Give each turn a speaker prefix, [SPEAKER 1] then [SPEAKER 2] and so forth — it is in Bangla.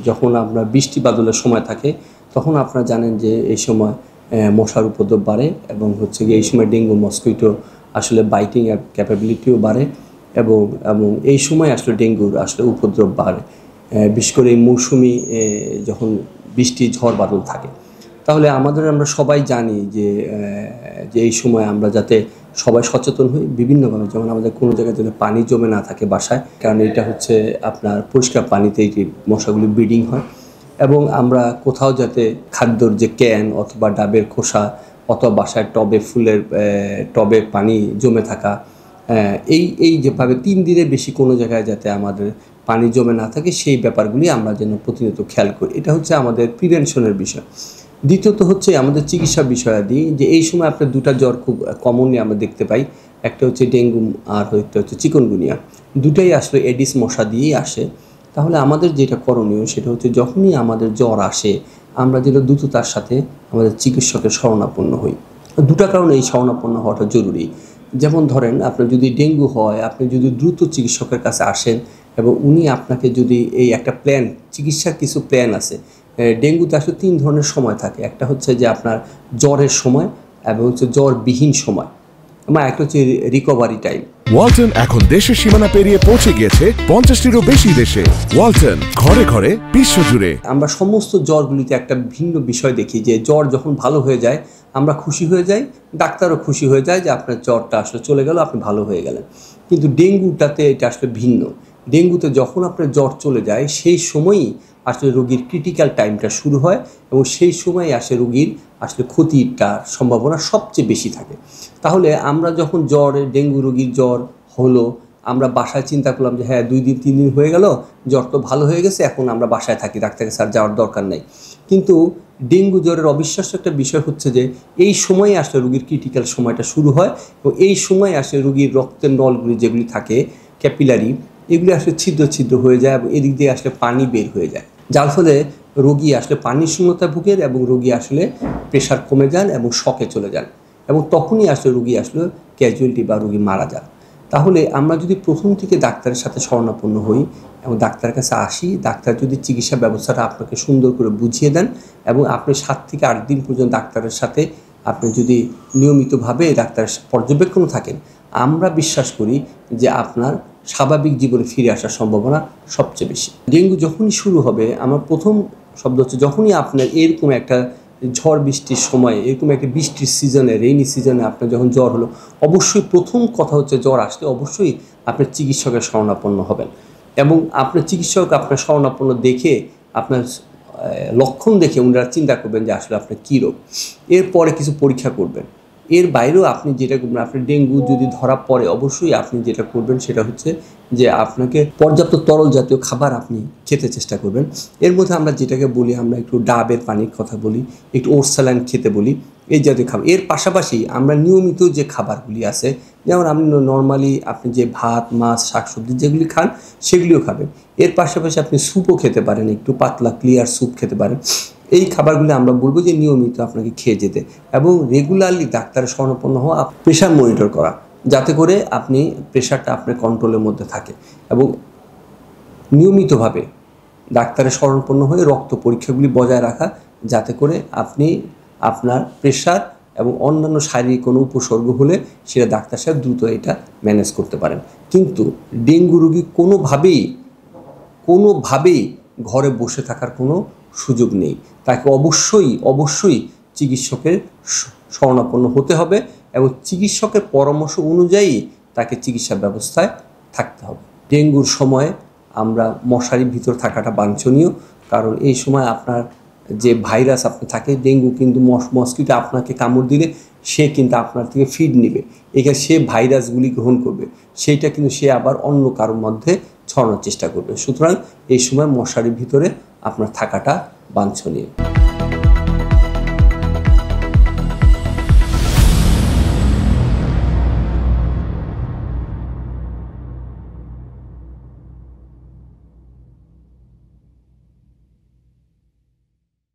[SPEAKER 1] যখন আমরা বৃষ্টি বাদলের সময় থাকে তখন আপনারা জানেন যে এই সময় মশার উপদ্রব বাড়ে এবং হচ্ছে গিয়ে এই সময় ডেঙ্গু মস্কিটো আসলে বাইটিং ক্যাপাবিলিটিও বাড়ে এবং এই সময় আসলে ডেঙ্গুর আসলে উপদ্রব বাড়ে, বিশেষ করে এই মৌসুমি যখন বৃষ্টি ঝড় বাদল থাকে। তাহলে আমরা সবাই জানি যে এই সময় আমরা যাতে সবাই সচেতন হই বিভিন্নভাবে, যেমন আমাদের কোনো জায়গায় যাতে পানি জমে না থাকে বাসায়, কারণ এটা হচ্ছে আপনার পরিষ্কার পানিতে এই মশাগুলি ব্রিডিং হয়। এবং আমরা কোথাও যাতে খাদ্যর যে ক্যান অথবা ডাবের খোসা অথবা বাসায় টবে ফুলের টবে পানি জমে থাকা, এই যেভাবে 3 দিনের বেশি কোনো জায়গায় যাতে আমাদের পানি জমে না থাকে সেই ব্যাপারগুলি আমরা যেন প্রতিনিয়ত খেয়াল করি। এটা হচ্ছে আমাদের প্রিভেনশনের বিষয়। দ্বিতীয়ত হচ্ছে আমাদের চিকিৎসা বিষয়াদি, যে এই সময় আপনার 2টা জ্বর খুব কমনলি আমরা দেখতে পাই, একটা হচ্ছে ডেঙ্গু আর একটা হচ্ছে চিকনগুনিয়া। দুটাই আসলে এডিস মশা দিয়েই আসে। তাহলে আমাদের যেটা করণীয় সেটা হচ্ছে যখনই আমাদের জ্বর আসে আমরা যেন দ্রুততার সাথে আমাদের চিকিৎসকের শরণাপন্ন হই। 2টা কারণে এই শরণাপন্ন হওয়াটা জরুরি। যেমন ধরেন আপনার যদি ডেঙ্গু হয়, আপনি যদি দ্রুত চিকিৎসকের কাছে আসেন এবং উনি আপনাকে যদি এই একটা প্ল্যান, চিকিৎসার কিছু প্ল্যান আছে। ডেঙ্গুতে আসলে 3 ধরনের সময় থাকে, একটা হচ্ছে যে আপনার জ্বরের সময় এবং হচ্ছে জ্বরবিহীন সময়, এবং একটা হচ্ছে রিকভারি টাইম।
[SPEAKER 2] ওয়ালটন এখন দেশের সীমানা পেরিয়ে পৌঁছে গিয়েছে 50টিরও বেশি দেশে। ওয়ালটন, ঘরে ঘরে বিশ্বজুড়ে।
[SPEAKER 1] আমরা সমস্ত জ্বরগুলিতে একটা ভিন্ন বিষয় দেখি, যে জ্বর যখন ভালো হয়ে যায় আমরা খুশি হয়ে যাই, ডাক্তারও খুশি হয়ে যায় যে আপনার জ্বরটা আসলে চলে গেল, আপনি ভালো হয়ে গেলেন। কিন্তু ডেঙ্গুটাতে এটা আসলে ভিন্ন। ডেঙ্গুতে যখন আপনার জ্বর চলে যায় সেই সময়ই আসলে রোগীর ক্রিটিক্যাল টাইমটা শুরু হয় এবং সেই সময় আসে রোগীর আসলে ক্ষতিটার সম্ভাবনা সবচেয়ে বেশি থাকে। তাহলে আমরা যখন ডেঙ্গু রোগীর জ্বর হলো, আমরা বাসায় চিন্তা করলাম যে হ্যাঁ 2 দিন 3 দিন হয়ে গেল, জ্বর তো ভালো হয়ে গেছে, এখন আমরা বাসায় থাকি, ডাক্তারের কাছে যাওয়ার দরকার নেই। কিন্তু ডেঙ্গু জ্বরের অবিশ্বাস্য একটা বিষয় হচ্ছে যে এই সময়ে আসলে রোগীর ক্রিটিক্যাল সময়টা শুরু হয় এবং এই সময় আসলে রোগীর রক্তের নলগুলি যেগুলি থাকে ক্যাপিলারি, এগুলি আসলে ছিদ্র ছিদ্র হয়ে যায় এবং এদিক দিয়ে আসলে পানি বের হয়ে যায়, যার ফলে রোগী আসলে পানির শূন্যতায় ভুগেন এবং রোগী আসলে প্রেশার কমে যান এবং শকে চলে যান এবং তখনই আসলে রোগী আসলে ক্যাজুয়ালিটি বা রোগী মারা যান। তাহলে আমরা যদি প্রথম থেকে ডাক্তারের সাথে শরণাপন্ন হই এবং ডাক্তারের কাছে আসি, ডাক্তার যদি চিকিৎসা ব্যবস্থাটা আপনাকে সুন্দর করে বুঝিয়ে দেন এবং আপনি 7 থেকে 8 দিন পর্যন্ত ডাক্তারের সাথে আপনি যদি নিয়মিতভাবে ডাক্তারের পর্যবেক্ষণ থাকেন, আমরা বিশ্বাস করি যে আপনার স্বাভাবিক জীবনে ফিরে আসার সম্ভাবনা সবচেয়ে বেশি। ডেঙ্গু যখনই শুরু হবে, আমার প্রথম শব্দ হচ্ছে যখনই আপনার এরকম একটা ঝড় বৃষ্টির সময়, এরকম একটা বৃষ্টির সিজনে, রেইনি সিজনে আপনার যখন জ্বর হলো, অবশ্যই প্রথম কথা হচ্ছে জ্বর আসলে অবশ্যই আপনার চিকিৎসকের শরণাপন্ন হবেন এবং আপনার চিকিৎসক আপনার শরণাপন্ন দেখে আপনার লক্ষণ দেখে ওনারা চিন্তা করবেন যে আসলে আপনার কী রোগ, এরপরে কিছু পরীক্ষা করবেন। এর বাইরেও আপনি যেটা করবেন, আপনার ডেঙ্গু যদি ধরা পড়ে অবশ্যই আপনি যেটা করবেন সেটা হচ্ছে যে আপনাকে পর্যাপ্ত তরল জাতীয় খাবার আপনি খেতে চেষ্টা করবেন। এর মধ্যে আমরা যেটাকে বলি, আমরা একটু ডাবের পানির কথা বলি, একটু ওটস স্যালাইন খেতে বলি, এই জাতীয় খাবার। এর পাশাপাশি আমরা নিয়মিত যে খাবারগুলি আছে, যেমন আপনি নর্মালি আপনি যে ভাত মাছ শাকসবজি যেগুলি খান সেগুলিও খাবেন। এর পাশাপাশি আপনি স্যুপও খেতে পারেন, একটু পাতলা ক্লিয়ার স্যুপ খেতে পারেন। এই খাবারগুলো আমরা বলবো যে নিয়মিত আপনাকে খেয়ে যেতে এবং রেগুলারলি ডাক্তারের শরণাপন্ন হওয়া, প্রেশার মনিটর করা, যাতে করে আপনি প্রেশারটা আপনার কন্ট্রোলের মধ্যে থাকে এবং নিয়মিতভাবে ডাক্তারের শরণাপন্ন হয়ে রক্ত পরীক্ষাগুলি বজায় রাখা, যাতে করে আপনি আপনার প্রেশার এবং অন্যান্য শারীরিক কোনো উপসর্গ হলে সেটা ডাক্তার সাহেব দ্রুত এটা ম্যানেজ করতে পারেন। কিন্তু ডেঙ্গু রোগী কোনোভাবেই ঘরে বসে থাকার কোনো সুযোগ নেই, তাকে অবশ্যই চিকিৎসকের শরণাপন্ন হতে হবে এবং চিকিৎসকের পরামর্শ অনুযায়ী তাকে চিকিৎসা ব্যবস্থায় থাকতে হবে। ডেঙ্গুর সময় আমরা মশারির ভিতর থাকাটা বাঞ্ছনীয়, কারণ এই সময় আপনার যে ভাইরাস আপনার থাকে, ডেঙ্গু কিন্তু মস্কিটো আপনাকে কামড় দিলে সে কিন্তু আপনার থেকে ফিড নেবে, এখানে সে ভাইরাসগুলি গ্রহণ করবে, সেইটা কিন্তু সে আবার অন্য কারোর মধ্যে ছড়ানোর চেষ্টা করবে। সুতরাং এই সময় মশারির ভিতরে আপনার থাকাটা বাঞ্ছনীয়।